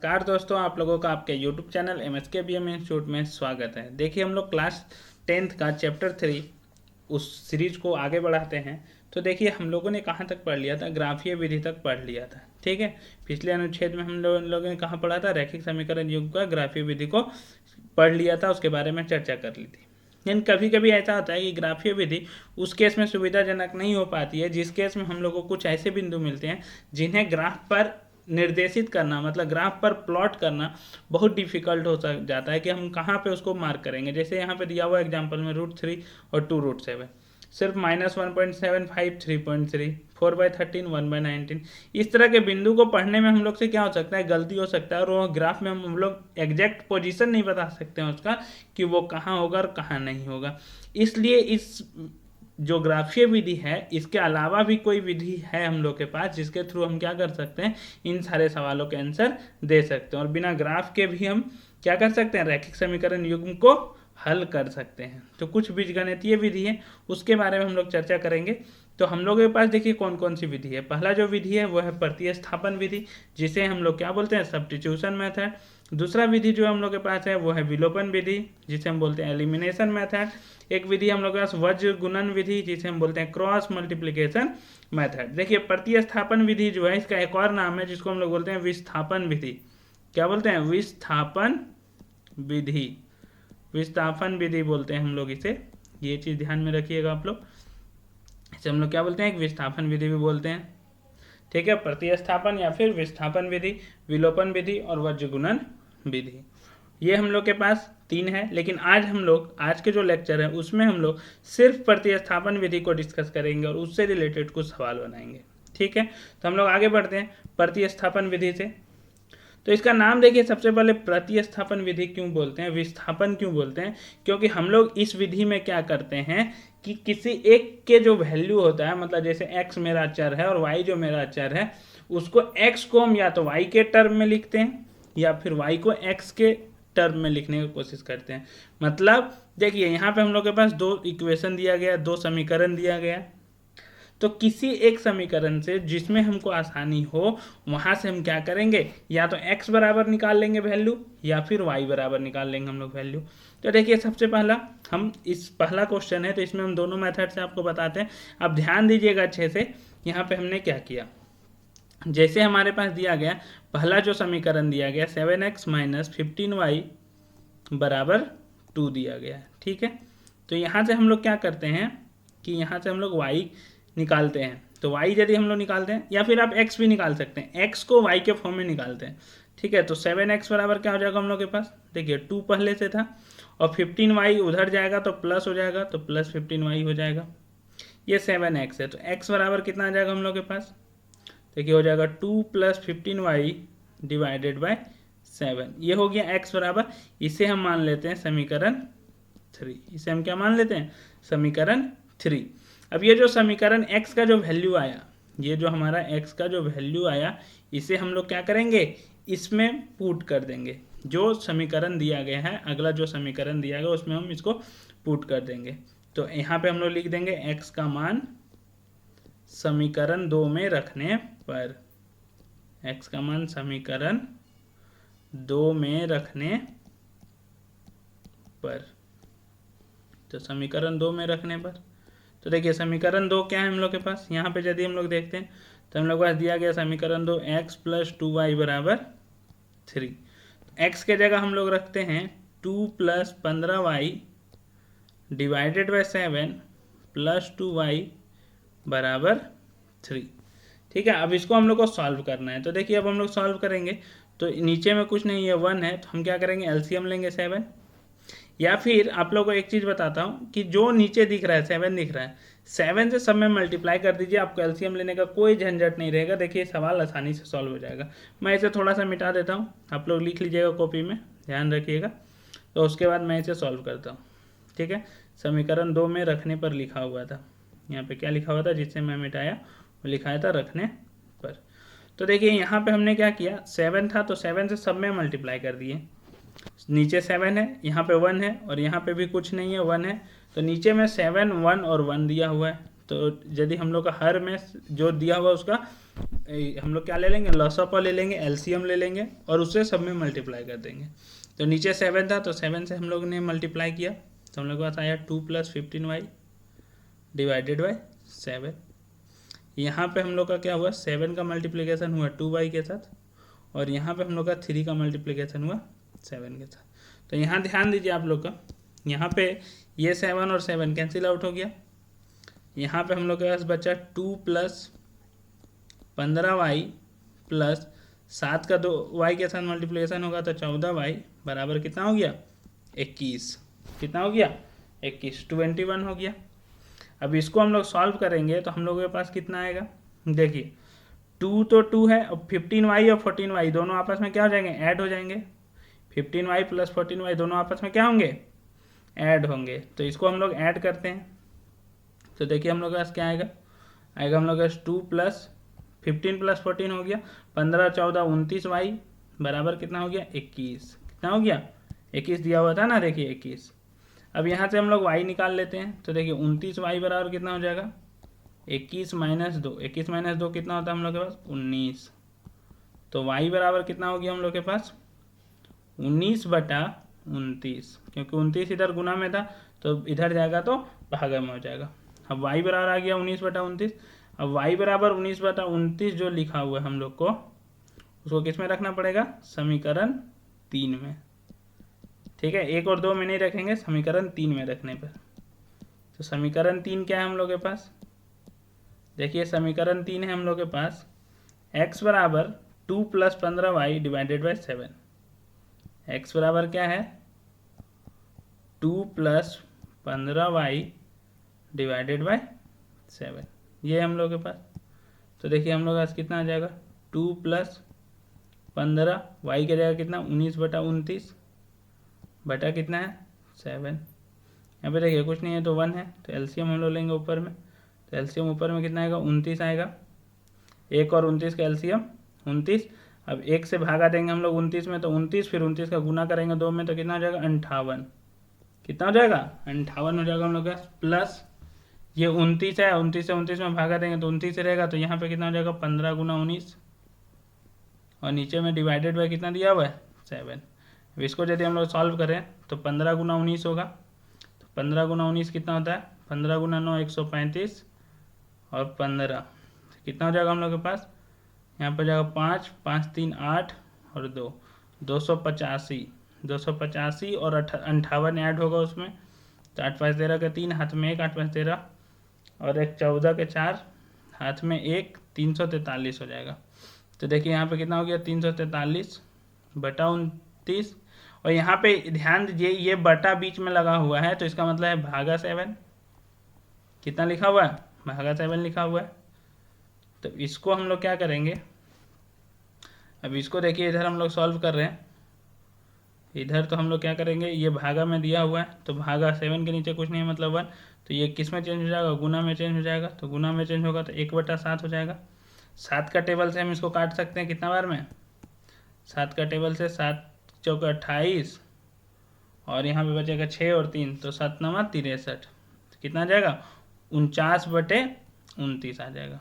नमस्कार दोस्तों, आप लोगों का आपके YouTube चैनल MSKBM इंस्टीट्यूट में स्वागत है। देखिए, हम लोग क्लास 10th का चैप्टर 3 उस सीरीज को आगे बढ़ाते हैं। तो देखिए, हम लोगों ने कहाँ तक पढ़ लिया था, ग्राफीय विधि तक पढ़ लिया था। ठीक है, पिछले अनुच्छेद में हम लोगों ने कहाँ पढ़ा था, रैखिक समीकरण युग्म का ग्राफीय विधि को पढ़ लिया था, उसके बारे में चर्चा कर ली थी। लेकिन कभी कभी ऐसा होता है कि ग्राफीय विधि उस केस में सुविधाजनक नहीं हो पाती है जिस केस में हम लोग को कुछ ऐसे बिंदु मिलते हैं जिन्हें ग्राफ पर निर्देशित करना, मतलब ग्राफ पर प्लॉट करना बहुत डिफिकल्ट हो जाता है कि हम कहाँ पे उसको मार्क करेंगे। जैसे यहाँ पे दिया हुआ एग्जांपल में √3 और 2√7, सिर्फ -1.75, 3.3, 4/13, 1/19, इस तरह के बिंदु को पढ़ने में हम लोग से क्या हो सकता है, गलती हो सकता है। और वो ग्राफ में हम लोग एग्जैक्ट पोजीशन नहीं बता सकते हैं उसका कि वो कहाँ होगा और कहाँ नहीं होगा। इसलिए इस जो ग्राफीय विधि है, इसके अलावा भी कोई विधि है हम लोग के पास जिसके थ्रू हम क्या कर सकते हैं, इन सारे सवालों के आंसर दे सकते हैं और बिना ग्राफ के भी हम क्या कर सकते हैं, रैखिक समीकरण युग्म को हल कर सकते हैं। तो कुछ बीजगणितीय विधि है, उसके बारे में हम लोग चर्चा करेंगे। तो हम लोग के पास देखिए कौन कौन सी विधि है। पहला जो विधि है वो है प्रतिस्थापन विधि, जिसे हम लोग क्या बोलते हैं, सब्स्टिट्यूशन मेथड। दूसरा विधि जो हम लोग के पास है वो है विलोपन विधि, जिसे हम बोलते हैं एलिमिनेशन मेथड। एक विधि हम लोग के पास वज्र गुणन विधि, जिसे हम बोलते हैं क्रॉस मल्टीप्लिकेशन मेथड। देखिए, प्रतिस्थापन विधि जो है, इसका एक और नाम है जिसको हम लोग बोलते हैं विस्थापन विधि। क्या बोलते हैं, विस्थापन विधि, विस्थापन विधि बोलते हैं हम लोग इसे। ये चीज ध्यान में रखिएगा आप लोग, इसे हम लोग क्या बोलते हैं, एक विस्थापन विधि भी बोलते हैं। ठीक है, प्रतिस्थापन या फिर विस्थापन विधि, विलोपन विधि और वज्र गुणन विधि, ये हम लोग के पास 3 है। लेकिन आज के जो लेक्चर है उसमें हम लोग सिर्फ प्रतिस्थापन विधि को डिस्कस करेंगे और उससे रिलेटेड कुछ सवाल बनाएंगे। ठीक है, तो हम लोग आगे बढ़ते हैं प्रतिस्थापन विधि से। तो इसका नाम देखिए, सबसे पहले प्रतिस्थापन विधि क्यों बोलते हैं, विस्थापन क्यों बोलते हैं, क्योंकि हम लोग इस विधि में क्या करते हैं कि किसी एक के जो वैल्यू होता है, मतलब जैसे x मेरा चर है और y जो मेरा चर है, उसको x को हम या तो y के टर्म में लिखते हैं या फिर y को x के टर्म में लिखने की कोशिश करते हैं। मतलब देखिए, यहाँ पे हम लोग के पास 2 इक्वेशन दिया गया, 2 समीकरण दिया गया। तो किसी एक समीकरण से जिसमें हमको आसानी हो, वहां से हम क्या करेंगे, या तो x बराबर निकाल लेंगे वैल्यू या फिर y बराबर निकाल लेंगे हम लोग वैल्यू। तो देखिए, सबसे पहला पहला क्वेश्चन है, तो इसमें हम दोनों मेथड से आपको बताते हैं। अब ध्यान दीजिएगा अच्छे से, यहाँ पे हमने क्या किया, जैसे हमारे पास दिया गया पहला जो समीकरण दिया गया 7x - 15y बराबर 2 दिया गया है। ठीक है, तो यहाँ से हम लोग क्या करते हैं कि यहाँ से हम लोग y निकालते हैं। तो y यदि हम लोग निकालते हैं, या फिर आप x भी निकाल सकते हैं, x को y के फॉर्म में निकालते हैं। ठीक है, तो 7x बराबर क्या हो जाएगा हम लोग के पास, देखिए 2 पहले से था और 15y उधर जाएगा तो प्लस हो जाएगा, तो प्लस 15y हो जाएगा। ये 7x है, तो x बराबर कितना आ जाएगा हम लोग के पास, देखिए हो जाएगा 2 + 15y डिवाइडेड बाय 7। ये हो गया x बराबर, इसे हम मान लेते हैं समीकरण 3। इसे हम क्या मान लेते हैं, समीकरण 3। अब ये जो समीकरण x का जो वैल्यू आया, ये जो हमारा x का जो वैल्यू आया, इसे हम लोग क्या करेंगे, इसमें पुट कर देंगे। जो समीकरण दिया गया है, अगला जो समीकरण दिया गया उसमें हम इसको पुट कर देंगे। तो यहाँ पे हम लोग लिख देंगे x का मान समीकरण 2 में रखने पर, x का मान समीकरण 2 में रखने पर, तो समीकरण 2 में रखने पर, तो देखिए समीकरण 2 क्या है हम लोग के पास, यहाँ पे यदि हम लोग देखते हैं तो हम लोग के पास दिया गया समीकरण 2 x + 2y बराबर 3। x के जगह हम लोग रखते हैं 2 + 15y डिवाइडेड बाय 7 + 2y बराबर 3। ठीक है, अब इसको हम लोग को सॉल्व करना है। तो देखिए, अब हम लोग सॉल्व करेंगे तो नीचे में कुछ नहीं है, 1 है, तो हम क्या करेंगे, एलसीएम लेंगे 7। या फिर आप लोगों को एक चीज़ बताता हूँ कि जो नीचे दिख रहा है 7 दिख रहा है, 7 से सब में मल्टीप्लाई कर दीजिए, आपको एलसीएम लेने का कोई झंझट नहीं रहेगा। देखिए, सवाल आसानी से सॉल्व हो जाएगा। मैं इसे थोड़ा सा मिटा देता हूँ, आप लोग लिख लीजिएगा कॉपी में, ध्यान रखिएगा। तो उसके बाद मैं इसे सॉल्व करता हूँ। ठीक है, समीकरण 2 में रखने पर लिखा हुआ था, यहाँ पे क्या लिखा हुआ था जिससे मैं मिटाया, वो लिखा था रखने पर। तो देखिए, यहाँ पे हमने क्या किया, 7 था तो 7 से सब में मल्टीप्लाई कर दिए। नीचे 7 है, यहाँ पे 1 है और यहाँ पे भी कुछ नहीं है, 1 है, तो नीचे में 7, 1 और 1 दिया हुआ है। तो यदि हम लोग का हर में जो दिया हुआ उसका हम लोग क्या ले लेंगे, लॉस ऑफ ले लेंगे, एलसीएम ले लेंगे और उससे सब में मल्टीप्लाई कर देंगे। तो नीचे 7 था तो 7 से हम लोग ने मल्टीप्लाई किया तो हम लोग के पास आया 2 + 15y डिवाइडेड बाई 7। यहाँ पे हम लोग का क्या हुआ, 7 का मल्टीप्लिकेशन हुआ 2y के साथ और यहाँ पे हम लोग का 3 का मल्टीप्लिकेशन हुआ 7 के साथ। तो यहाँ ध्यान दीजिए आप लोग का, यहाँ पे ये 7 और 7 कैंसिल आउट हो गया। यहाँ पे हम लोग के पास बचा 2 + 15y प्लस 7 का 2y के साथ मल्टीप्लिकेशन होगा तो 14y बराबर कितना हो गया, 21। कितना हो गया, 21, 21 हो गया। अब इसको हम लोग सॉल्व करेंगे तो हम लोगों के पास कितना आएगा, देखिए 2 तो 2 है और 15y और 14y दोनों आपस में क्या हो जाएंगे, ऐड हो जाएंगे। 15y + 14y दोनों आपस में क्या होंगे, ऐड होंगे। तो इसको हम लोग ऐड करते हैं तो देखिए हम लोग के पास क्या आएगा, हम लोग के पास 2 + 15 + 14 हो गया, 15 14 29y बराबर कितना हो गया, 21। कितना हो गया, 21 दिया हुआ था ना, देखिए 21। अब यहाँ से हम लोग y निकाल लेते हैं तो देखिए 29y बराबर कितना हो जाएगा, 21 - 2। 21 - 2 कितना होता है हम लोग के पास, 19। तो y बराबर कितना हो गया हम लोग के पास, 19/29, क्योंकि 29 इधर गुना में था तो इधर जाएगा तो भागा में हो जाएगा। अब y बराबर आ गया 19/29। अब y बराबर 19/29 जो लिखा हुआ है हम लोग को, उसको किस में रखना पड़ेगा, समीकरण 3 में। ठीक है, 1 और 2 में नहीं रखेंगे, समीकरण 3 में रखने पर। तो समीकरण 3 क्या है हम लोग के पास, देखिए समीकरण 3 है हम लोग के पास x बराबर 2 + 15y डिवाइडेड बाई 7। x बराबर क्या है, 2 + 15y डिवाइडेड बाई 7, ये हम लोग के पास। तो देखिए हम लोग के पास कितना आ जाएगा, 2 + 15 y की जगह कितना, 19/29 बटा कितना है, 7। यहाँ पे देखिए कुछ नहीं है तो 1 है, तो एलसीएम हम लोग लेंगे ऊपर में। तो एलसीएम ऊपर में कितना आएगा, 29 आएगा। 1 और 29 का एलसीएम 29। अब 1 से भागा देंगे हम लोग 29 में तो 29, फिर 29 का गुना करेंगे 2 में तो कितना हो जाएगा, 58। कितना हो जाएगा, 58 हो जाएगा हम लोग का। प्लस ये 29 है, 29 से 29 में भागा देंगे तो 29 रहेगा, तो यहाँ पे कितना हो जाएगा, 15 × 19 और नीचे में डिवाइडेड बाई कितना दिया हुआ है, 7। अब इसको यदि हम लोग सॉल्व करें तो 15 × 19 होगा। तो 15 × 19 कितना होता है, 15 × 9 135 और 15 कितना हो जाएगा हम लोग के पास, यहाँ पर जाएगा 5 5 3 8 और 2 285 और 58 ऐड होगा उसमें। तो 8 5 13 के 3, हाथ में 1, 8 5 13 और 1 14 के 4, हाथ में 1, 343 हो जाएगा। तो देखिए यहाँ पे कितना हो गया, 343/29। और यहाँ पे ध्यान दीजिए ये बटा बीच में लगा हुआ है तो इसका मतलब है भागा 7। कितना लिखा हुआ है, भागा 7 लिखा हुआ है। तो इसको हम लोग क्या करेंगे, अब इसको देखिए इधर हम लोग सॉल्व कर रहे हैं, इधर तो हम लोग क्या करेंगे, ये भागा में दिया हुआ है तो भागा 7 के नीचे कुछ नहीं है मतलब 1, तो ये किस में चेंज हो जाएगा, गुना में चेंज हो जाएगा। तो गुना में चेंज होगा तो 1/7 हो जाएगा। 7 का टेबल से हम इसको काट सकते हैं कितना बार में, 7 का टेबल से 7 चौका 28 और यहाँ पे बचेगा 6 और 3 तो 7 9 63, कितना आ जाएगा, 49/29 आ जाएगा।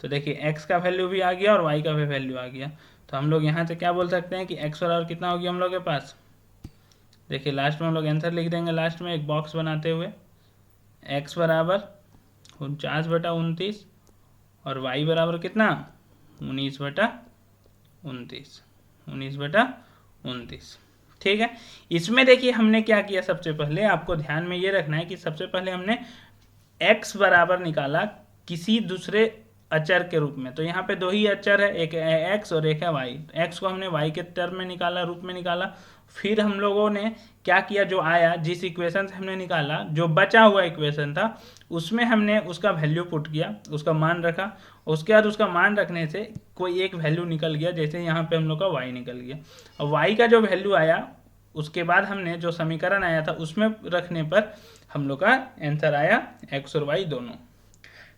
तो देखिए x का वैल्यू भी आ गया और y का भी वैल्यू आ गया। तो हम लोग यहाँ से क्या बोल सकते हैं कि x बराबर कितना हो गया हम लोग के पास, देखिए लास्ट में हम लोग आंसर लिख देंगे, लास्ट में एक बॉक्स बनाते हुए x बराबर 49/29 और y बराबर कितना, 19/29। ठीक है, इसमें देखिए हमने क्या किया, सबसे पहले आपको ध्यान में ये रखना है कि सबसे पहले हमने x बराबर निकाला किसी दूसरे अचर के रूप में। तो यहाँ पे 2 ही अचर है, एक है x और एक है y। x को हमने y के टर्म में निकाला, रूप में निकाला। फिर हम लोगों ने क्या किया, जो आया, जिस इक्वेशन से हमने निकाला, जो बचा हुआ इक्वेशन था उसमें हमने उसका वैल्यू पुट किया, उसका मान रखा। उसके बाद उसका मान रखने से कोई एक वैल्यू निकल गया, जैसे यहाँ पे हम लोग का y निकल गया। और y का जो वैल्यू आया उसके बाद हमने जो समीकरण आया था उसमें रखने पर हम लोग का आंसर आया x और y दोनों।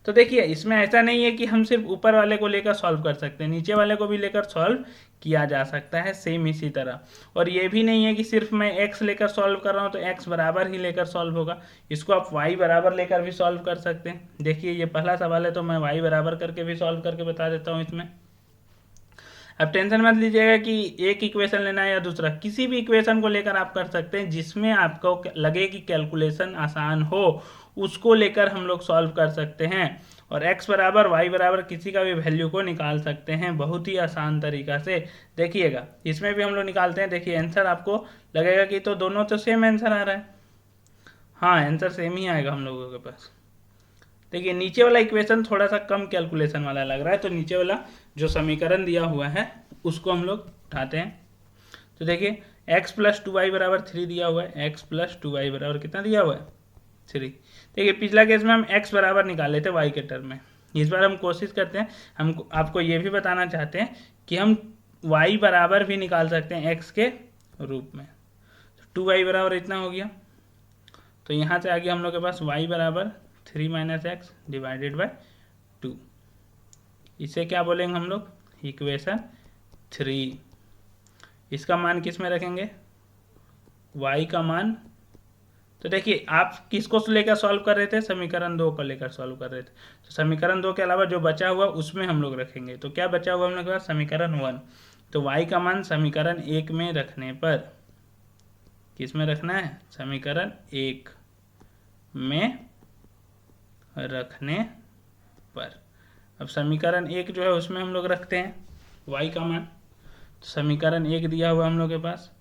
तो देखिए इसमें ऐसा नहीं है कि हम सिर्फ ऊपर वाले को लेकर सॉल्व कर सकते हैं, नीचे वाले को भी लेकर सॉल्व किया जा सकता है सेम इसी तरह। और ये भी नहीं है कि सिर्फ मैं x लेकर सॉल्व कर रहा हूँ तो x बराबर ही लेकर सॉल्व होगा, इसको आप y बराबर लेकर भी सॉल्व कर सकते हैं। देखिए ये पहला सवाल है तो मैं y बराबर करके भी सॉल्व करके बता देता हूँ इसमें। अब टेंशन मत लीजिएगा कि एक इक्वेशन लेना है या दूसरा, किसी भी इक्वेशन को लेकर आप कर सकते हैं जिसमें आपको लगे कि कैलकुलेशन आसान हो, उसको लेकर हम लोग सॉल्व कर सकते हैं और x बराबर y बराबर किसी का भी वैल्यू को निकाल सकते हैं बहुत ही आसान तरीका से। देखिएगा इसमें भी हम लोग निकालते हैं। देखिए आंसर आपको लगेगा कि तो दोनों तो सेम आंसर आ रहा है, हाँ आंसर सेम ही आएगा हम लोगों के पास। देखिए नीचे वाला इक्वेशन थोड़ा सा कम कैलकुलेशन वाला लग रहा है, तो नीचे वाला जो समीकरण दिया हुआ है उसको हम लोग उठाते हैं। तो देखिए x प्लस 2y बराबर 3 दिया हुआ है, x प्लस 2y बराबर कितना दिया हुआ है 3। देखिए पिछला केस में हम x बराबर निकाले थे y के टर्म में, इस बार हम कोशिश करते हैं, हम आपको ये भी बताना चाहते हैं कि हम y बराबर भी निकाल सकते हैं x के रूप में। तो 2y बराबर इतना हो गया, तो यहाँ से आगे हम लोग के पास y बराबर 3 माइनस एक्स डिवाइडेड बाय 2, इसे क्या बोलेंगे हम लोग इक्वेशन 3। इसका मान किस में रखेंगे y का मान। तो देखिए आप किसको लेकर सॉल्व कर रहे थे, समीकरण 2 को लेकर सॉल्व कर रहे थे, तो समीकरण 2 के अलावा जो बचा हुआ उसमें हम लोग रखेंगे। तो क्या बचा हुआ हम लोग के पास समीकरण 1, तो y का मान समीकरण 1 में रखने पर, किस में रखना है समीकरण 1 में रखने पर। अब समीकरण 1 जो है उसमें हम लोग रखते हैं y का मान। तो समीकरण 1 दिया हुआ हम लोग के पास,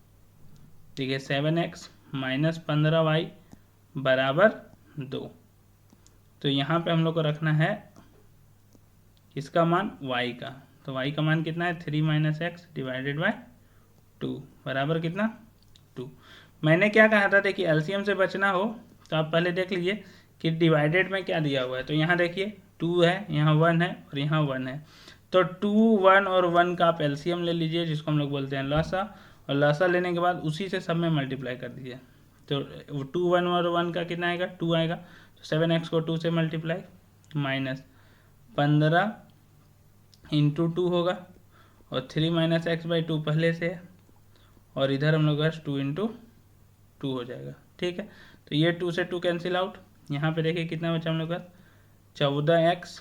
देखिए 7x माइनस 15y बराबर 2। तो यहाँ पे हम लोग को रखना है इसका मान y का, तो y का मान कितना है 3 माइनस एक्स डिवाइडेड बाय 2 बराबर कितना 2। मैंने क्या कहा था, देखिए एलसीएम से बचना हो तो आप पहले देख लीजिए कि डिवाइडेड में क्या दिया हुआ है। तो यहाँ देखिए 2 है, यहाँ 1 है और यहाँ 1 है, तो 2, 1 और 1 का आप एलसीएम ले लीजिए जिसको हम लोग बोलते हैं लसा, और लसा लेने के बाद उसी से सब में मल्टीप्लाई कर दीजिए। तो 2, 1 और 1 का कितना आएगा 2 आएगा, तो 7x को 2 से मल्टीप्लाई माइनस 15 इंटू 2 होगा और 3 माइनस एक्स बाई 2 पहले से है, और इधर हम लोग बस 2 इंटू 2 हो जाएगा। ठीक है, तो ये 2 से 2 कैंसिल आउट, यहाँ पे देखिए कितना बचा हम लोग का 14x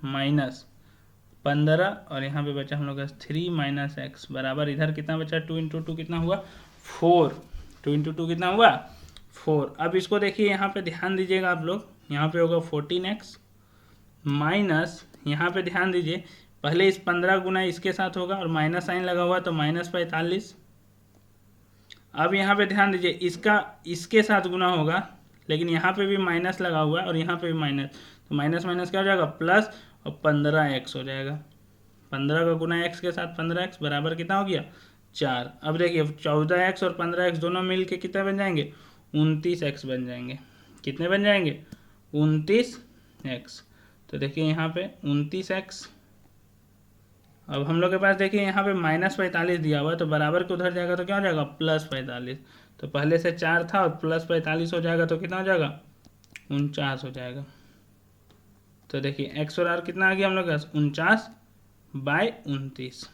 माइनस 15 और यहाँ पे बचा हम लोग का 3 माइनस एक्स बराबर इधर कितना बचा 2 इंटू 2 कितना हुआ 4, 2 इंटू 2 कितना हुआ 4। अब इसको देखिए यहाँ पे ध्यान दीजिएगा आप लोग, यहाँ पे होगा 14x माइनस, यहाँ पे ध्यान दीजिए पहले इस 15 गुना इसके साथ होगा और माइनस साइन लगा हुआ तो माइनस 45। अब यहाँ पे ध्यान दीजिए इसका इसके साथ गुना होगा, लेकिन यहाँ पे भी माइनस लगा हुआ है और यहाँ पे भी माइनस, तो माइनस माइनस क्या हो जाएगा प्लस और 15x हो जाएगा। 15 का गुना x के साथ 15x बराबर कितना हो गया 4। अब देखिए 14x और 15x दोनों मिल के कितने बन जाएंगे 29x बन जाएंगे। कितने बन जाएंगे 29x। तो देखिए यहाँ पे 29x। अब हम लोग के पास देखिए यहाँ पे माइनस 45 दिया हुआ है, तो बराबर के उधर जाएगा तो क्या हो जाएगा प्लस 45। तो पहले से 4 था और प्लस 45 हो जाएगा तो कितना हो जाएगा 49 हो जाएगा। तो देखिए एक्स और आर कितना आ गया हम लोग के पास 49/29,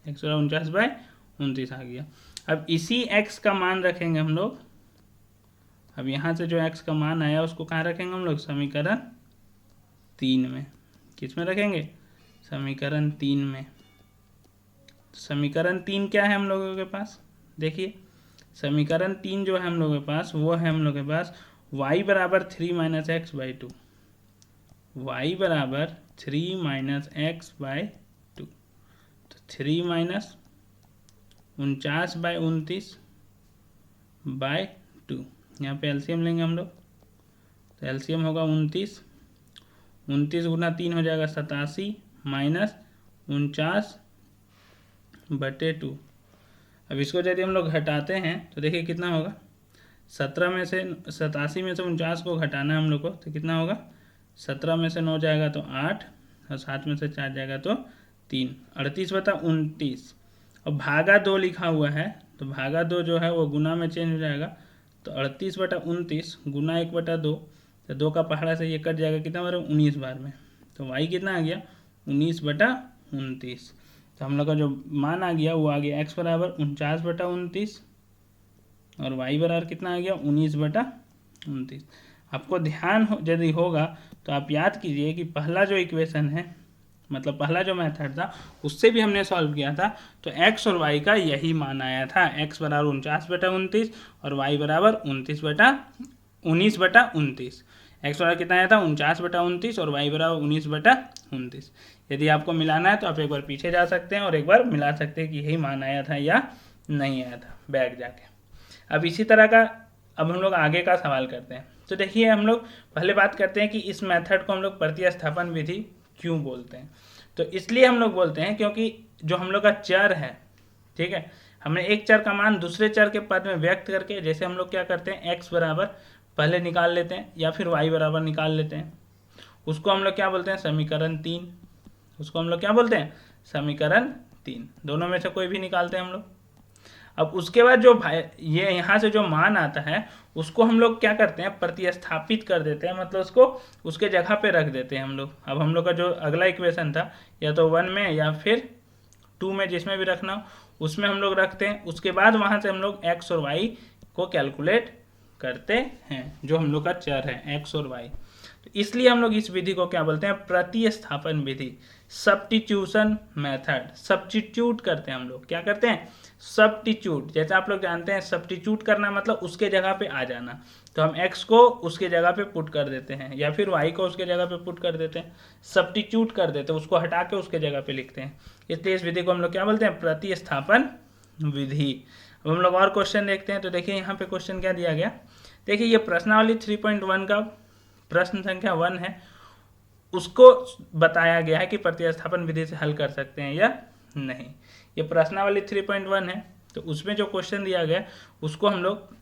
एक्स और 49/29 आ गया। अब इसी x का मान रखेंगे हम लोग, अब यहाँ से जो x का मान आया उसको कहाँ रखेंगे हम लोग समीकरण 3 में। किस में रखेंगे समीकरण 3 में। समीकरण 3 क्या है हम लोगों के पास, देखिए समीकरण 3 जो है हम लोगों के पास वो है हम लोग के पास y बराबर 3 माइनस एक्स बाई 2, y बराबर 3 माइनस एक्स बाई 2। तो 3 माइनस 49/29/2, यहाँ पे एलसीएम लेंगे हम लोग, तो एलसीएम होगा 29, 29 गुना 3 हो जाएगा 87 माइनस 49/2। अब इसको यदि हम लोग घटाते हैं तो देखिए कितना होगा 17 में से 87 में से 49 को घटाना है हम लोग को, तो कितना होगा 17 में से 9 जाएगा तो 8 और 7 में से 4 जाएगा तो 3, 38/29। और भागा 2 लिखा हुआ है, तो भागा 2 जो है वो गुना में चेंज हो जाएगा, तो 38/29 गुना 1/2, तो 2 का पहाड़ा से ये कट जाएगा कितना बार 19 बार में, तो y कितना आ गया 19/29। तो हम लोग का जो मान आ गया वो आ गया x बराबर 49/29 और y बराबर कितना आ गया 19/29। आपको ध्यान यदि होगा तो आप याद कीजिए कि पहला जो इक्वेशन है, मतलब पहला जो मेथड था उससे भी हमने सॉल्व किया था, तो x और y का यही मान आया था, x बराबर 49/29 और y बराबर 19/29। x बराबर कितना आया था 49/29 और y बराबर 19/29। यदि आपको मिलाना है तो आप एक बार पीछे जा सकते हैं और एक बार मिला सकते हैं कि यही मान आया था या नहीं आया था बैक जाके। अब इसी तरह का अब हम लोग आगे का सवाल करते हैं। तो देखिए हम लोग पहले बात करते हैं कि इस मेथड को हम लोग प्रतिस्थापन विधि क्यों बोलते हैं। तो इसलिए हम लोग बोलते हैं क्योंकि जो हम लोग का चर है, ठीक है, हमने एक चर का मान दूसरे चर के पद में व्यक्त करके, जैसे हम लोग क्या करते हैं x बराबर पहले निकाल लेते हैं या फिर y बराबर निकाल लेते हैं, उसको हम लोग क्या बोलते हैं समीकरण 3। उसको हम लोग क्या बोलते हैं समीकरण 3। दोनों में से कोई भी निकालते हैं हम लोग। अब उसके बाद जो ये यहाँ से जो मान आता है उसको हम लोग क्या करते हैं प्रतिस्थापित कर देते हैं, मतलब उसको उसके जगह पे रख देते हैं हम लोग। अब हम लोग का जो अगला इक्वेशन था या तो 1 में या फिर 2 में, जिसमें भी रखना हो उसमें हम लोग रखते हैं। उसके बाद वहाँ से हम लोग x और y को कैलकुलेट करते हैं, जो हम लोग का चर है x और y। तो इसलिए हम लोग इस विधि को क्या बोलते हैं प्रतिस्थापन विधि, सब्स्टिट्यूशन मेथड। सब्स्टिट्यूट करते हैं हम लोग, क्या करते हैं सब्स्टिट्यूट। जैसे आप लोग जानते हैं सब्स्टिट्यूट करना मतलब उसके जगह पे आ जाना, तो हम x को उसके जगह पे पुट कर देते हैं या फिर y को उसके जगह पे पुट कर देते हैं, सब्स्टिट्यूट कर देते हैं, उसको हटा के उसके जगह पे लिखते हैं। इसलिए इस विधि को हम लोग क्या बोलते हैं प्रतिस्थापन विधि। अब हम लोग और क्वेश्चन देखते हैं। तो देखिए यहाँ पे क्वेश्चन क्या दिया गया, देखिए ये प्रश्नावली 3.1 का प्रश्न संख्या 1 है, उसको बताया गया है कि प्रतिस्थापन विधि से हल कर सकते हैं या नहीं। ये प्रश्नावली 3.1 है, तो उसमें जो क्वेश्चन दिया गया उसको हम लोग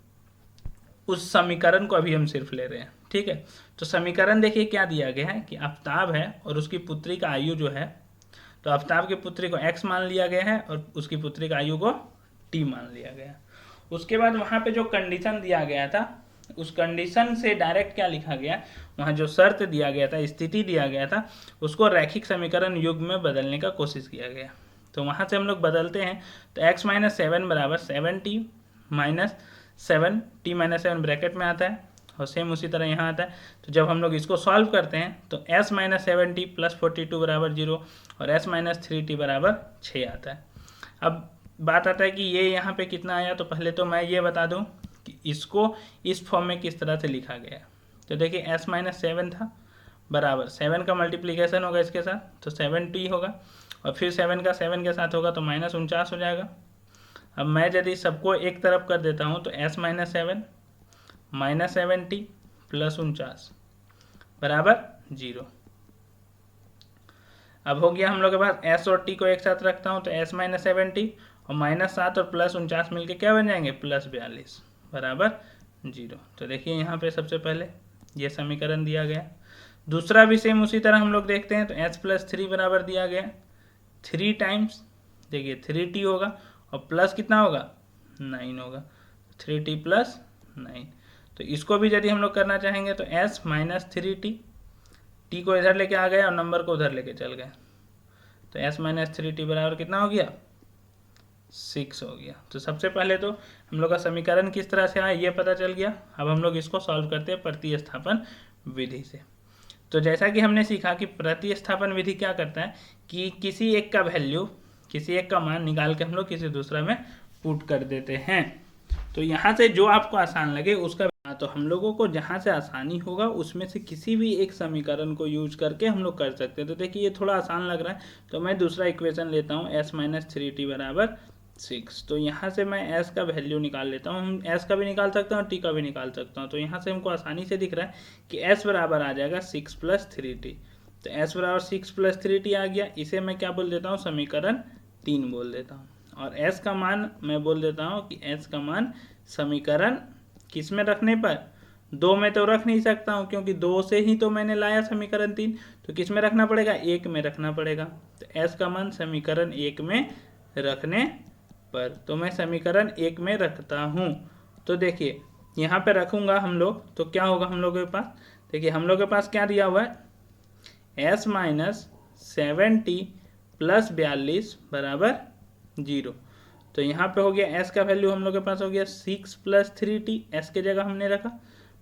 उस समीकरण को अभी हम सिर्फ ले रहे हैं, ठीक है। तो समीकरण देखिए क्या दिया गया है कि आफ्ताब है और उसकी पुत्री का आयु जो है, तो आफ्ताब की पुत्री को x मान लिया गया है और उसकी पुत्री का आयु को t मान लिया गया। उसके बाद वहाँ पे जो कंडीशन दिया गया था उस कंडीशन से डायरेक्ट क्या लिखा गया, वहाँ जो शर्त दिया गया था, स्थिति दिया गया था, उसको रैखिक समीकरण युग्म में बदलने का कोशिश किया गया। तो वहाँ से हम लोग बदलते हैं, तो x - 7 बराबर 7t - 7 t - 7 ब्रैकेट में आता है और सेम उसी तरह यहाँ आता है। तो जब हम लोग इसको सॉल्व करते हैं तो s - 7t + 42 बराबर 0 और s - 3t बराबर 6 आता है। अब बात आता है कि ये यहाँ पे कितना आया, तो पहले तो मैं ये बता दूँ कि इसको इस फॉर्म में किस तरह से लिखा गया। तो देखिए s - 7 था बराबर 7 का मल्टीप्लिकेशन होगा इसके साथ, तो 7t होगा और फिर 7 का 7 के साथ होगा तो -49 हो जाएगा। अब मैं यदि सबको एक तरफ कर देता हूँ तो s - 7 - 7t + 49 बराबर 0। अब हो गया हम लोग के पास s और t को एक साथ रखता हूँ तो s - 7t और -7 और +49 मिलके क्या बन जाएंगे +42 बराबर 0। तो देखिए यहाँ पे सबसे पहले ये समीकरण दिया गया। दूसरा भी सेम उसी तरह हम लोग देखते हैं, तो s + 3 बराबर दिया गया 3 टाइम्स, देखिए 3t होगा और प्लस कितना होगा 9 होगा, 3t + 9। तो इसको भी यदि हम लोग करना चाहेंगे तो s - 3t, t को इधर लेके आ गए और नंबर को उधर लेके चल गए, तो s - 3t बराबर कितना हो गया 6 हो गया। तो सबसे पहले तो हम लोग का समीकरण किस तरह से आया ये पता चल गया। अब हम लोग इसको सॉल्व करते हैं प्रतिस्थापन विधि से। तो जैसा कि हमने सीखा कि प्रतिस्थापन विधि क्या करता है कि किसी एक का वैल्यू, किसी एक का मान निकाल के हम लोग किसी दूसरा में पुट कर देते हैं। तो यहाँ से जो आपको आसान लगे उसका, तो हम लोगों को जहाँ से आसानी होगा उसमें से किसी भी एक समीकरण को यूज करके हम लोग कर सकते हैं। तो देखिए ये थोड़ा आसान लग रहा है, तो मैं दूसरा इक्वेशन लेता हूँ s - 3t बराबर 6। तो यहाँ से मैं s का वैल्यू निकाल लेता हूँ, हम s का भी निकाल सकता हूँ t का भी निकाल सकता हूँ। तो यहाँ से हमको आसानी से दिख रहा है कि s बराबर आ जाएगा 6 + 3t। तो s बराबर 6 + 3t आ गया, इसे मैं क्या बोल देता हूँ समीकरण 3 बोल देता हूँ। और s का मान मैं बोल देता हूँ कि s का मान समीकरण किस में रखने पर, 2 में तो रख नहीं सकता हूँ क्योंकि 2 से ही तो मैंने लाया समीकरण 3, तो किस में रखना पड़ेगा 1 में रखना पड़ेगा। तो s का मान समीकरण 1 में रखने पर, तो मैं समीकरण 1 में रखता हूँ। तो देखिए यहाँ पे रखूँगा हम लोग तो क्या होगा हम लोगों के पास, देखिए हम लोग के पास क्या दिया हुआ है s - 7t प्लस 42 बराबर 0। तो यहाँ पे हो गया s का वैल्यू हम लोग के पास हो गया 6 + 3t, s के जगह हमने रखा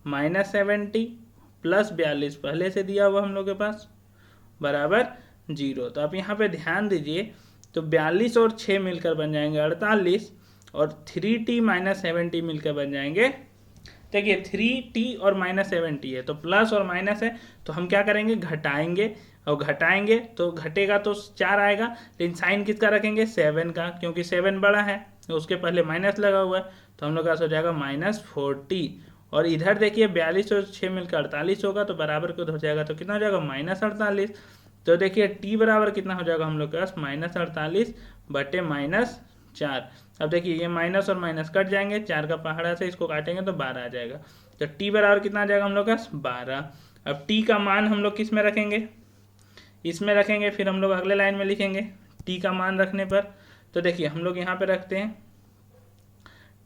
-70 प्लस 42 पहले से दिया हुआ हम लोग के पास बराबर 0। तो आप यहाँ पे ध्यान दीजिए, तो 42 और 6 मिलकर बन जाएंगे 48 और 3t - 70 मिलकर बन जाएंगे। देखिए 3t और -70 है तो प्लस और माइनस है, तो हम क्या करेंगे घटाएंगे, और घटाएंगे तो घटेगा तो 4 आएगा, लेकिन साइन किसका रखेंगे 7 का, क्योंकि 7 बड़ा है तो उसके पहले माइनस लगा हुआ है, तो हम लोग का हो जाएगा -40। और इधर देखिए 42 और 6 मिलकर 48 होगा, तो बराबर को हो जाएगा, तो कितना हो जाएगा -48। तो देखिए t बराबर कितना हो जाएगा हम लोग के पास -48 बटे -4। अब देखिए ये माइनस और माइनस कट जाएंगे, 4 का पहाड़ा से इसको काटेंगे तो 12 आ जाएगा। तो t बराबर कितना आ जाएगा हम लोग का 12। अब t का मान हम लोग किस में रखेंगे, इसमें रखेंगे, फिर हम लोग अगले लाइन में लिखेंगे t का मान रखने पर। तो देखिए हम लोग यहाँ पे रखते हैं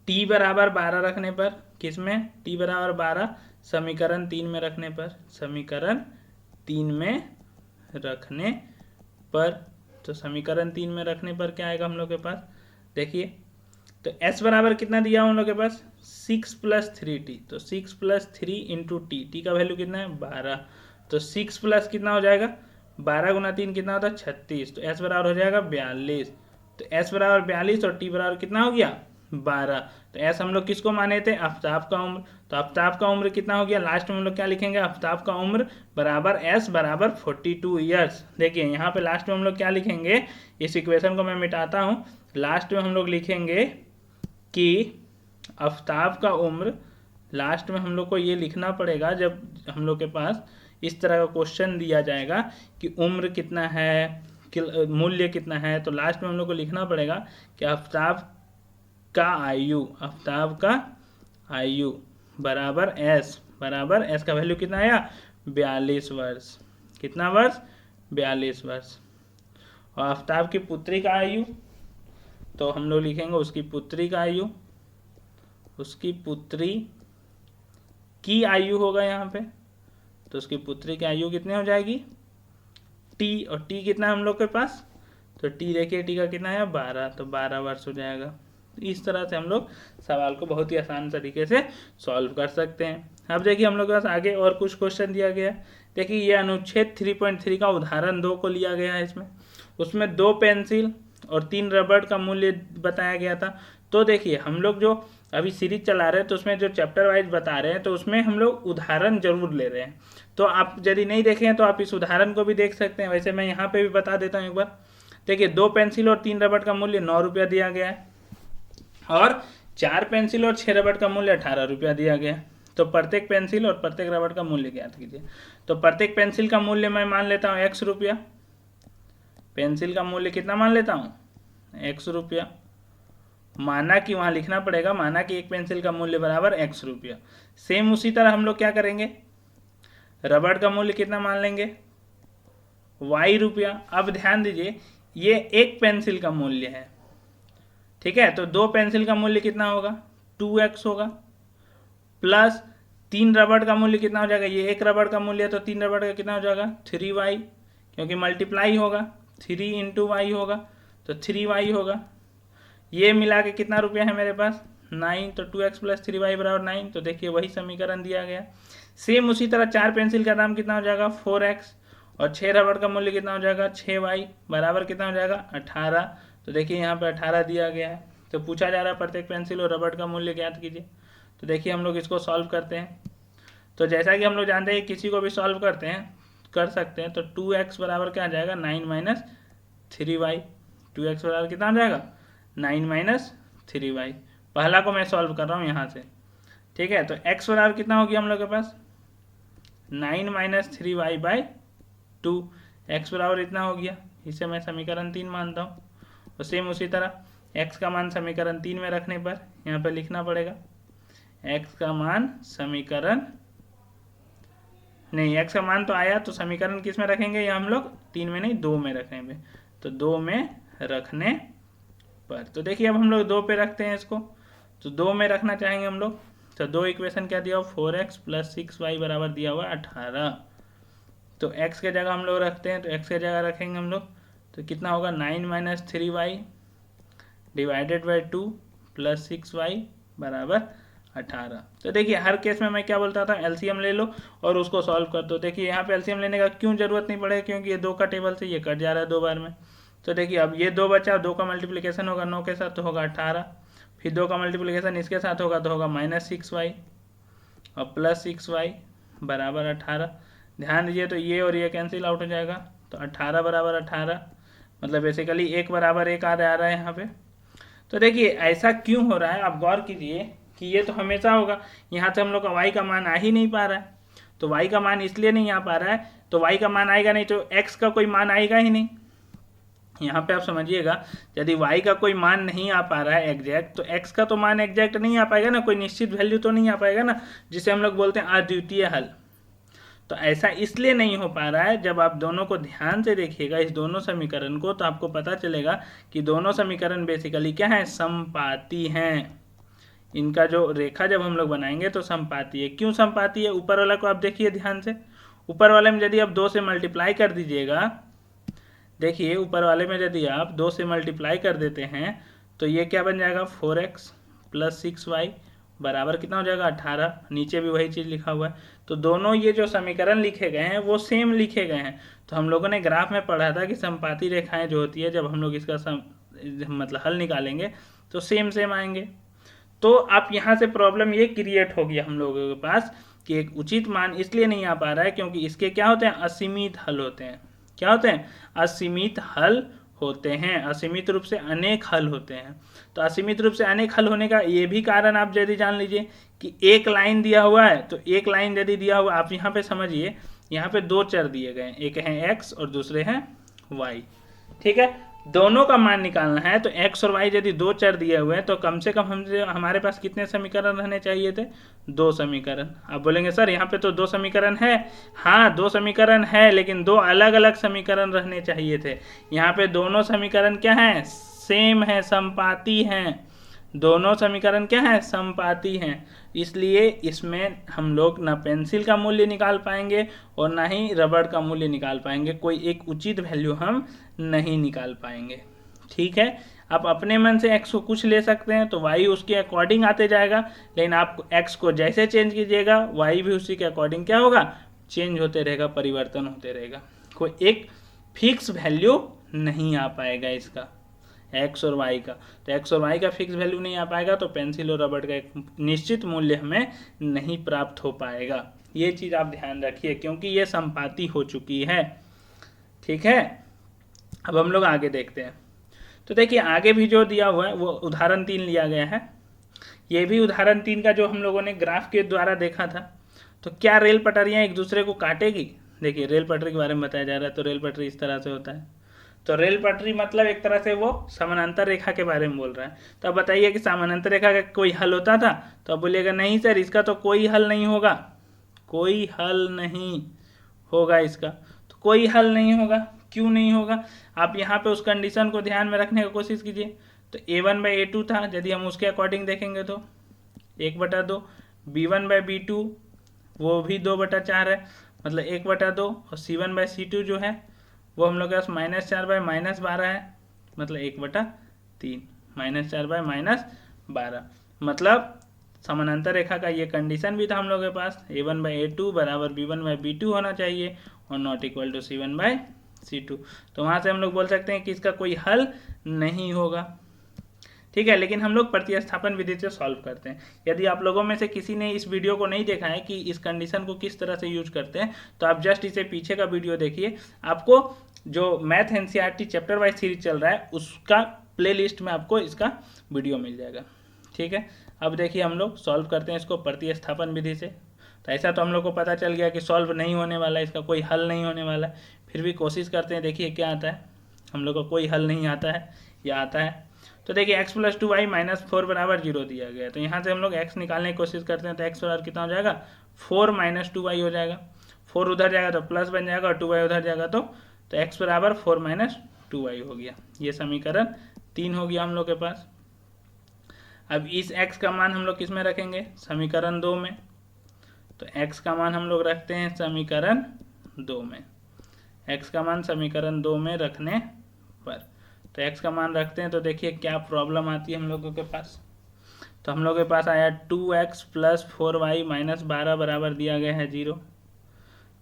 t बराबर 12 रखने पर, किस में t बराबर 12 समीकरण 3 में रखने पर, समीकरण 3 में रखने पर। तो समीकरण 3 में रखने पर क्या आएगा हम लोग के पास, देखिए तो s बराबर कितना दिया हम लोग के पास 6 + 3t, तो 6 + 3 × t का वैल्यू कितना है 12, तो 6 प्लस कितना हो जाएगा 12 × 3 कितना होता है 36, तो s बराबर हो जाएगा 42। तो s बराबर 42 और t बराबर कितना हो गया 12। तो s हम लोग किसको माने थे आफ्ताब का उम्र, तो आफ्ताब का उम्र कितना हो गया, लास्ट में हम लोग क्या लिखेंगे आफ्ताब का उम्र बराबर s बराबर 42 ईयर्स। देखिए यहाँ पे लास्ट में हम लोग क्या लिखेंगे, इस इक्वेशन को मैं मिटाता हूँ, लास्ट में हम लोग लिखेंगे कि आफ्ताब का उम्र, लास्ट में हम लोग को ये लिखना पड़ेगा जब हम लोग के पास इस तरह का क्वेश्चन दिया जाएगा कि उम्र कितना है, मूल्य कितना है, तो लास्ट में हम लोग को लिखना पड़ेगा कि आफ्ताब का आयु, आफ्ताब का आयु बराबर s का वैल्यू कितना आया 42 वर्ष, कितना वर्ष 42 वर्ष। और आफ्ताब की पुत्री का आयु, तो हम लोग लिखेंगे उसकी पुत्री का आयु, उसकी पुत्री की आयु होगा यहाँ पे, तो उसकी पुत्री की आयु कितनी हो जाएगी t, और t कितना है हम लोग के पास, तो t देखिए t का कितना है 12, तो 12 वर्ष हो जाएगा। इस तरह से हम लोग सवाल को बहुत ही आसान तरीके से सॉल्व कर सकते हैं। अब देखिए हम लोग के पास आगे और कुछ क्वेश्चन दिया गया है। देखिए ये अनुच्छेद 3.3 का उदाहरण 2 को लिया गया है, उसमें 2 पेंसिल और 3 रबड़ का मूल्य बताया गया था। तो देखिए हम लोग जो अभी सीरीज चला रहे हैं तो उसमें जो चैप्टर वाइज बता रहे हैं, तो उसमें हम लोग उदाहरण जरूर ले रहे हैं। तो आप यदि नहीं देखे हैं तो आप इस उदाहरण को भी देख सकते हैं। वैसे मैं यहाँ पे भी बता देता हूँ एक बार। देखिए 2 पेंसिल और 3 रबड़ का मूल्य 9 रुपया दिया गया है, और 4 पेंसिल और 6 रबड़ का मूल्य 18 रुपया दिया गया है। तो प्रत्येक पेंसिल और प्रत्येक रबड़ का मूल्य ज्ञात कीजिए। तो प्रत्येक पेंसिल का मूल्य मैं मान लेता हूँ x रुपया, पेंसिल का मूल्य कितना मान लेता हूँ x रुपया, माना कि वहाँ लिखना पड़ेगा, माना कि एक पेंसिल का मूल्य बराबर x रुपया। सेम उसी तरह हम लोग क्या करेंगे, रबड़ का मूल्य कितना मान लेंगे y रुपया। अब ध्यान दीजिए ये एक पेंसिल का मूल्य है, ठीक है, तो 2 पेंसिल का मूल्य कितना होगा 2x होगा, प्लस 3 रबड़ का मूल्य कितना हो जाएगा, ये एक रबड़ का मूल्य है तो 3 रबड़ का कितना हो जाएगा 3y, क्योंकि मल्टीप्लाई होगा 3 × y होगा, तो 3y होगा। ये मिला के कितना रुपया है मेरे पास 9, तो 2x + 3y बराबर 9। तो देखिए वही समीकरण दिया गया। सेम उसी तरह 4 पेंसिल का दाम कितना हो जाएगा 4x, और 6 रबड़ का मूल्य कितना हो जाएगा 6y बराबर कितना हो जाएगा 18। तो देखिए यहाँ पे 18 दिया गया है। तो पूछा जा रहा है प्रत्येक पेंसिल और रबड़ का मूल्य ज्ञात कीजिए। तो देखिए हम लोग इसको सॉल्व करते हैं। तो जैसा कि हम लोग जानते हैं किसी को भी सॉल्व कर सकते हैं, तो 2x बराबर क्या आ जाएगा 9 - 3y, 2x बराबर कितना आ जाएगा 9 - 3y। पहला को मैं सॉल्व कर रहा हूँ यहाँ से, ठीक है। तो x बराबर कितना हो गया हम लोग के पास 9 - 3y/2, x बराबर इतना हो गया, इसे मैं समीकरण 3 मानता हूँ। और सेम उसी तरह x का मान समीकरण 3 में रखने पर यहाँ पर लिखना पड़ेगा x का मान समीकरण नहीं, x का मान तो आया, तो समीकरण किस में रखेंगे, ये हम लोग 3 में नहीं 2 में रखेंगे। तो 2 में रखने पर, तो देखिए अब हम लोग 2 पे रखते हैं इसको, तो 2 में रखना चाहेंगे हम लोग। तो 2 इक्वेशन क्या दिया हुआ 4x + 6y बराबर दिया हुआ 18। तो x के जगह हम लोग रखते हैं, तो x के जगह रखेंगे हम लोग तो कितना होगा 9 minus 3y divided by 2 plus 6y बराबर 18। तो देखिए हर केस में मैं क्या बोलता था, एलसीएम ले लो और उसको सॉल्व कर दो। देखिए यहाँ पे एलसीएम लेने का क्यों जरूरत नहीं पड़ेगा, क्योंकि ये 2 का टेबल से ये कट जा रहा है 2 बार में। तो देखिए अब ये 2 बचा, 2 का मल्टीप्लिकेशन होगा 9 के साथ तो होगा 18, फिर 2 का मल्टीप्लिकेशन इसके साथ होगा तो होगा माइनस 6y और प्लस 6y बराबर 18। ध्यान दीजिए तो ये और ये कैंसिल आउट हो जाएगा, तो 18 बराबर 18, मतलब बेसिकली 1 बराबर 1 आ रहा है यहाँ पे। तो देखिए ऐसा क्यों हो रहा है, आप गौर कीजिए कि ये तो हमेशा होगा, यहाँ से हम लोग का y का मान आ ही नहीं पा रहा है। तो y का मान इसलिए नहीं आ पा रहा है, तो y का मान आएगा नहीं तो x का कोई मान आएगा ही नहीं। यहाँ पे आप समझिएगा, यदि y का कोई मान नहीं आ पा रहा है एग्जैक्ट, तो x का तो मान एग्जैक्ट नहीं आ पाएगा ना, कोई निश्चित वैल्यू तो नहीं आ पाएगा ना, जिसे हम लोग बोलते हैं अद्वितीय हल। तो ऐसा इसलिए नहीं हो पा रहा है, जब आप दोनों को ध्यान से देखिएगा इस दोनों समीकरण को, तो आपको पता चलेगा कि दोनों समीकरण बेसिकली क्या है, समपाती हैं। इनका जो रेखा जब हम लोग बनाएंगे तो समपाती है। क्यों समपाती है, ऊपर वाला को आप देखिए ध्यान से, ऊपर वाले में यदि आप 2 से मल्टीप्लाई कर दीजिएगा, देखिए ऊपर वाले में यदि आप 2 से मल्टीप्लाई कर देते हैं तो ये क्या बन जाएगा 4x प्लस 6y बराबर कितना हो जाएगा 18। नीचे भी वही चीज़ लिखा हुआ है। तो दोनों ये जो समीकरण लिखे गए हैं वो सेम लिखे गए हैं। तो हम लोगों ने ग्राफ में पढ़ा था कि समपाती रेखाएं जो होती है, जब हम लोग इसका मतलब हल निकालेंगे तो सेम सेम आएंगे। तो आप यहाँ से प्रॉब्लम ये क्रिएट हो गया हम लोगों के पास कि एक उचित मान इसलिए नहीं आ पा रहा है क्योंकि इसके क्या होते हैं, असीमित हल होते हैं। क्या होते हैं, असीमित हल होते हैं, असीमित रूप से अनेक हल होते हैं। तो असीमित रूप से अनेक हल होने का ये भी कारण आप यदि जान लीजिए कि एक लाइन दिया हुआ है, तो एक लाइन यदि दिया हुआ, आप यहाँ पे समझिए, यहाँ पे 2 चर दिए गए हैं, एक है x और दूसरे हैं y। ठीक है, दोनों का मान निकालना है, तो x और y यदि 2 चर दिए हुए हैं तो कम से कम हमारे पास कितने समीकरण रहने चाहिए थे, 2 समीकरण। आप बोलेंगे सर यहाँ पे तो 2 समीकरण है, हाँ 2 समीकरण है, लेकिन 2 अलग अलग समीकरण रहने चाहिए थे। यहाँ पे दोनों समीकरण क्या हैं, सेम है, समपाती हैं। दोनों समीकरण क्या है, समपाती हैं। इसलिए इसमें हम लोग ना पेंसिल का मूल्य निकाल पाएंगे और ना ही रबड़ का मूल्य निकाल पाएंगे, कोई एक उचित वैल्यू हम नहीं निकाल पाएंगे। ठीक है, आप अपने मन से x को कुछ ले सकते हैं तो y उसके अकॉर्डिंग आते जाएगा, लेकिन आप x को जैसे चेंज कीजिएगा y भी उसी के अकॉर्डिंग क्या होगा, चेंज होते रहेगा, परिवर्तन होते रहेगा। कोई एक फिक्स वैल्यू नहीं आ पाएगा इसका, x और y का। तो x और y का फिक्स वैल्यू नहीं आ पाएगा तो पेंसिल और रबड़ का एक निश्चित मूल्य हमें नहीं प्राप्त हो पाएगा। ये चीज़ आप ध्यान रखिए क्योंकि ये समपाती हो चुकी है। ठीक है, अब हम लोग आगे देखते हैं। तो देखिए आगे भी जो दिया हुआ है वो उदाहरण 3 लिया गया है। ये भी उदाहरण 3 का जो हम लोगों ने ग्राफ के द्वारा देखा था। तो क्या रेल पटरियाँ एक दूसरे को काटेगी, देखिए रेल पटरी के बारे में बताया जा रहा है। तो रेल पटरी इस तरह से होता है, तो रेल पटरी मतलब एक तरह से वो समानांतर रेखा के बारे में बोल रहा है। तो अब बताइए कि समानांतर रेखा का कोई हल होता था, तो अब बोलिएगा नहीं सर इसका तो कोई हल नहीं होगा, कोई हल नहीं होगा इसका। तो कोई हल नहीं होगा, क्यों नहीं होगा, आप यहाँ पे उस कंडीशन को ध्यान में रखने की कोशिश कीजिए। तो a1/a2 था, यदि हम उसके अकॉर्डिंग देखेंगे तो 1/2, b1/b2 वो भी 2/4 है, मतलब 1/2, और c1/c2 जो है वो हम लोग के पास -4/-12 है, मतलब 1/3, -4/-12। मतलब समानांतर रेखा का ये कंडीशन भी था हम लोग के पास, a1/a2 बराबर b1/b2 होना चाहिए और नॉट इक्वल टू c1/c2। तो वहाँ से हम लोग बोल सकते हैं कि इसका कोई हल नहीं होगा। ठीक है, लेकिन हम लोग प्रतिस्थापन विधि से सॉल्व करते हैं। यदि आप लोगों में से किसी ने इस वीडियो को नहीं देखा है कि इस कंडीशन को किस तरह से यूज करते हैं, तो आप जस्ट इसे पीछे का वीडियो देखिए, आपको जो math NCERT chapter wise series चल रहा है उसका प्लेलिस्ट में आपको इसका वीडियो मिल जाएगा। ठीक है, अब देखिए हम लोग सॉल्व करते हैं इसको प्रतिस्थापन विधि से। तो ऐसा तो हम लोग को पता चल गया कि सॉल्व नहीं होने वाला है, इसका कोई हल नहीं होने वाला है, फिर भी कोशिश करते हैं, देखिए क्या आता है। हम लोग को कोई हल नहीं आता है, या आता है। तो देखिए x + 2y - 4 = 0 दिया गया है। तो यहाँ से हम लोग x निकालने की कोशिश करते हैं, तो x बराबर कितना हो जाएगा 4 - 2y हो जाएगा। 4 उधर जाएगा तो प्लस बन जाएगा और 2y उधर जाएगा तो x बराबर 4 - 2y हो गया। ये समीकरण 3 हो गया हम लोग के पास। अब इस x का मान हम लोग किस में रखेंगे, समीकरण 2 में। तो x का मान हम लोग रखते हैं समीकरण 2 में। x का मान समीकरण 2 में रखने पर। तो x का मान रखते हैं। तो देखिए क्या प्रॉब्लम आती है हम लोगों के पास। तो हम लोग के पास आया 2x प्लस 4y माइनस 12 बराबर दिया गया है 0।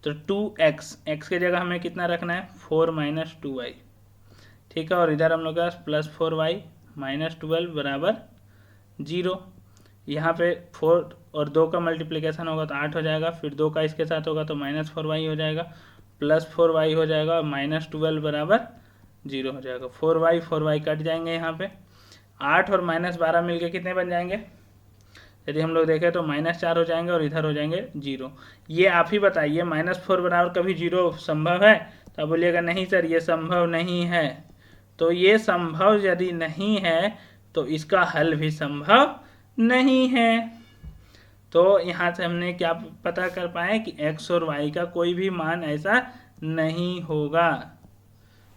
तो 2x, x के जगह हमें कितना रखना है 4 माइनस 2y, ठीक है। और इधर हम लोग के पास प्लस 4y माइनस 12 बराबर 0। यहाँ पे 4 और 2 का मल्टीप्लिकेशन होगा तो 8 हो जाएगा, फिर 2 का इसके साथ होगा तो माइनस 4y हो जाएगा, प्लस 4y हो जाएगा और माइनस 12 बराबर 0 हो जाएगा। 4y कट जाएंगे यहाँ पे। 8 और माइनस 12 मिलके कितने बन जाएंगे, यदि हम लोग देखें तो -4 हो जाएंगे और इधर हो जाएंगे 0। ये आप ही बताइए, -4 बराबर कभी 0 संभव है? तो आप बोलिएगा नहीं सर ये संभव नहीं है। तो ये संभव यदि नहीं है तो इसका हल भी संभव नहीं है। तो यहाँ से हमने क्या पता कर पाए कि x और y का कोई भी मान ऐसा नहीं होगा,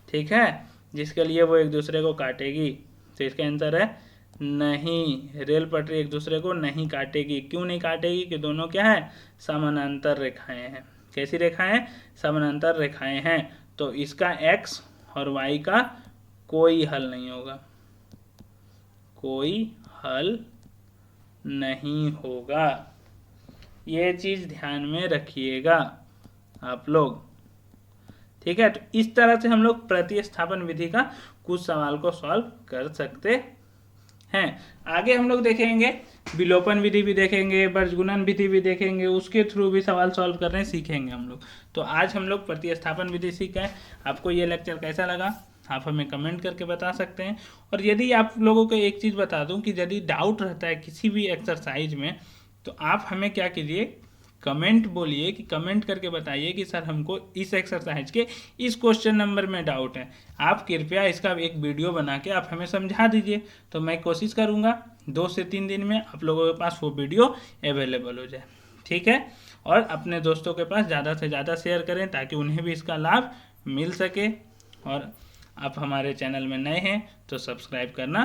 ठीक है, जिसके लिए वो एक दूसरे को काटेगी। तो इसका आंसर है नहीं, रेल पटरी एक दूसरे को नहीं काटेगी। क्यों नहीं काटेगी? कि दोनों क्या है, समानांतर रेखाएं हैं। कैसी रेखाएं? समानांतर रेखाएं हैं। तो इसका x और y का कोई हल नहीं होगा, कोई हल नहीं होगा। ये चीज ध्यान में रखिएगा आप लोग, ठीक है। तो इस तरह से हम लोग प्रतिस्थापन विधि का कुछ सवाल को सॉल्व कर सकते हैं। आगे हम लोग देखेंगे विलोपन विधि भी देखेंगे, बीजगुणन विधि भी देखेंगे, उसके थ्रू भी सवाल सॉल्व करने सीखेंगे हम लोग। तो आज हम लोग प्रतिस्थापन विधि सीख गए। आपको ये लेक्चर कैसा लगा आप हमें कमेंट करके बता सकते हैं। और यदि आप लोगों को एक चीज़ बता दूं कि यदि डाउट रहता है किसी भी एक्सरसाइज में तो आप हमें क्या कीजिए, कमेंट बोलिए कि कमेंट करके बताइए कि सर हमको इस एक्सरसाइज के इस क्वेश्चन नंबर में डाउट है, आप कृपया इसका एक वीडियो बना के आप हमें समझा दीजिए। तो मैं कोशिश करूँगा 2 से 3 दिन में आप लोगों के पास वो वीडियो अवेलेबल हो जाए, ठीक है। और अपने दोस्तों के पास ज़्यादा से ज़्यादा शेयर करें ताकि उन्हें भी इसका लाभ मिल सके। और आप हमारे चैनल में नए हैं तो सब्सक्राइब करना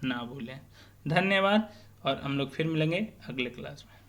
ना भूलें। धन्यवाद और हम लोग फिर मिलेंगे अगले क्लास में।